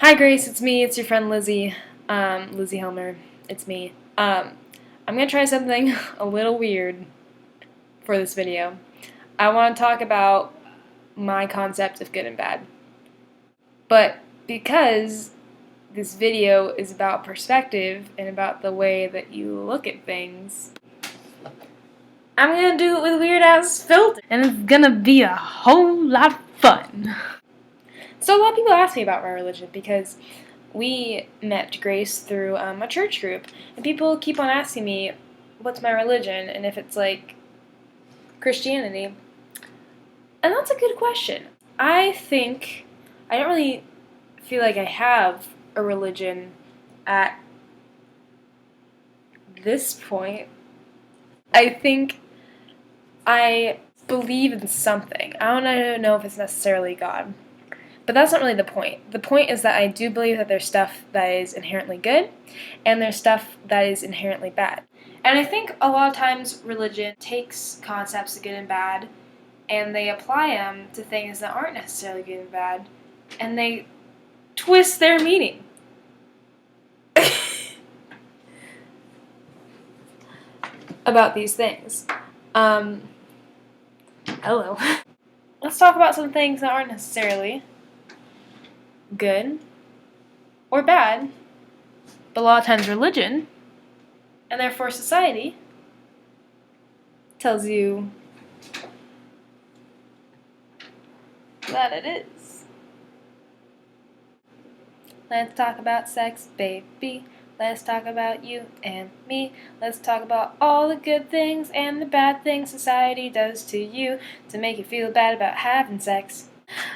Hi Grace, it's me, it's your friend Lizzie, Lizzie Helmer, it's me. I'm gonna try something a little weird for this video. I want to talk about my concept of good and bad. But because this video is about perspective and about the way that you look at things, I'm gonna do it with weird ass filters, and it's gonna be a whole lot of fun. So a lot of people ask me about my religion because we met Grace through a church group, and people keep on asking me what's my religion and if it's like Christianity. And that's a good question. I don't really feel like I have a religion at this point. I think I believe in something. I don't even know if it's necessarily God. But that's not really the point. The point is that I do believe that there's stuff that is inherently good, and there's stuff that is inherently bad. And I think a lot of times religion takes concepts of good and bad, and they apply them to things that aren't necessarily good and bad, and they twist their meaning. About these things. Hello. Let's talk about some things that aren't necessarily good or bad, but a lot of times religion, and therefore society, tells you that it is. Let's talk about sex, baby. Let's talk about you and me. Let's talk about all the good things and the bad things society does to you to make you feel bad about having sex.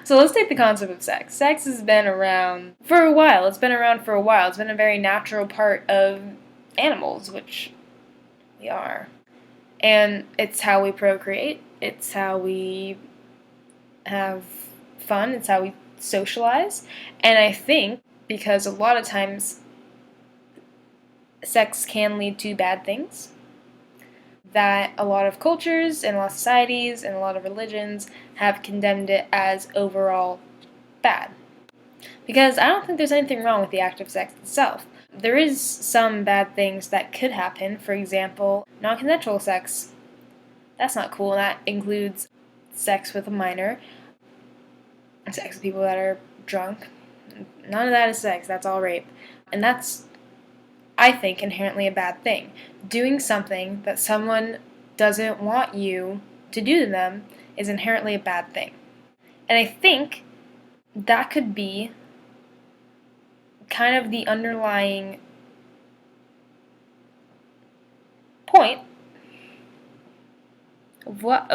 So let's take the concept of sex. Sex has been around for a while. It's been a very natural part of animals, which we are. And it's how we procreate. It's how we have fun. It's how we socialize. And I think because a lot of times sex can lead to bad things, that a lot of cultures and a lot of societies and a lot of religions have condemned it as overall bad. Because I don't think there's anything wrong with the act of sex itself. There is some bad things that could happen. For example, non-consensual sex. That's not cool. That includes sex with a minor, sex with people that are drunk. None of that is sex. That's all rape. And that's, I think, inherently a bad thing. Doing something that someone doesn't want you to do to them is inherently a bad thing. And I think that could be kind of the underlying point of what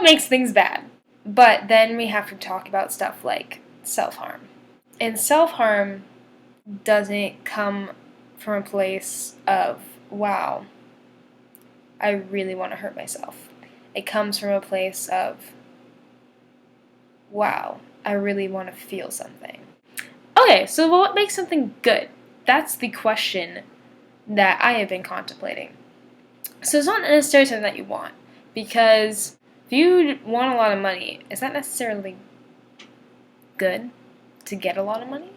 makes things bad. But then we have to talk about stuff like self-harm. And self-harm doesn't come from a place of, wow, I really want to hurt myself. It comes from a place of, wow, I really want to feel something. Okay, so what makes something good? That's the question that I have been contemplating. So it's not necessarily something that you want, because if you want a lot of money, is that necessarily good to get a lot of money?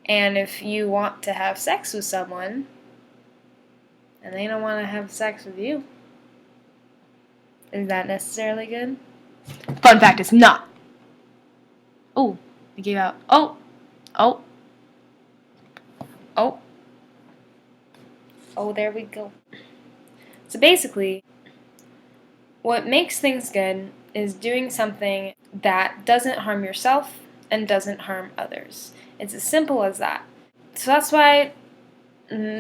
And if you want to have sex with someone, and they don't want to have sex with you, is that necessarily good? Fun fact, it's not. Oh, I gave out. Oh. Oh, there we go. So basically, what makes things good is doing something that doesn't harm yourself and doesn't harm others. It's as simple as that. So that's why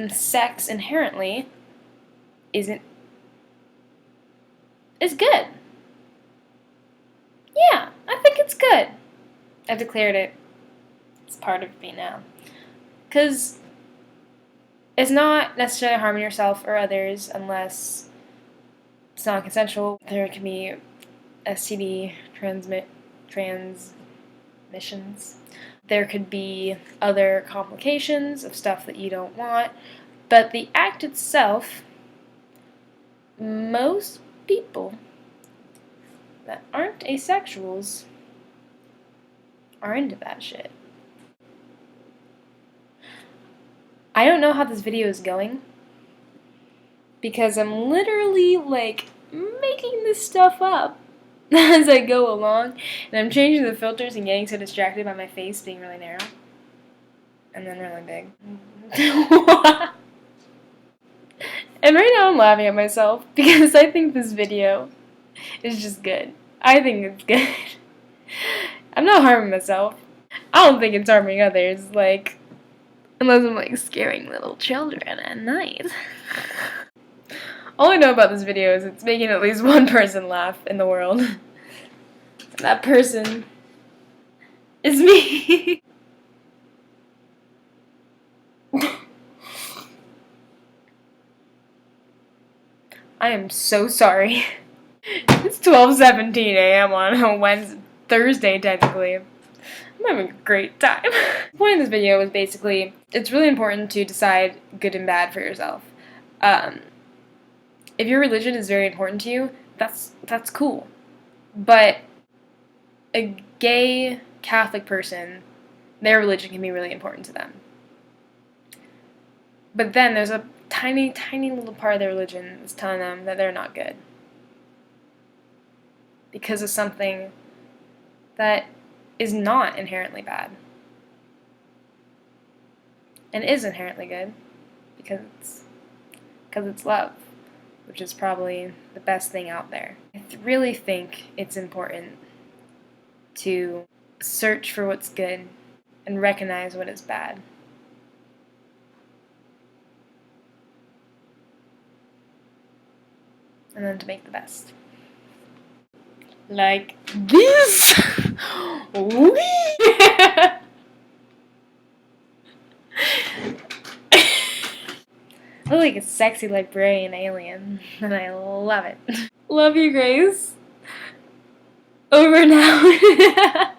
sex inherently is good. Yeah, I think it's good. I've declared it. It's part of me now. Because it's not necessarily harming yourself or others unless it's not consensual. There can be STD transmissions. There could be other complications of stuff that you don't want. But the act itself, most people that aren't asexuals are into that shit. I don't know how this video is going because I'm literally like making this stuff up as I go along, and I'm changing the filters and getting so distracted by my face being really narrow and then really big. And right now I'm laughing at myself because I think this video is just good. I think it's good. I'm not harming myself. I don't think it's harming others, like, unless I'm like scaring little children at night. All I know about this video is it's making at least one person laugh in the world. And that person is me. I am so sorry. It's 12:17 a.m. on a Thursday, technically. I'm having a great time. The point of this video is basically, it's really important to decide good and bad for yourself. If your religion is very important to you, that's cool. But a gay Catholic person, their religion can be really important to them. But then there's a tiny, tiny little part of their religion that's telling them that they're not good because of something that is not inherently bad and is inherently good because it's love, which is probably the best thing out there. I really think it's important to search for what's good and recognize what is bad. And then to make the best. Like this! Wee! I look like a sexy librarian alien, and I love it. Love you, Grace. Over now.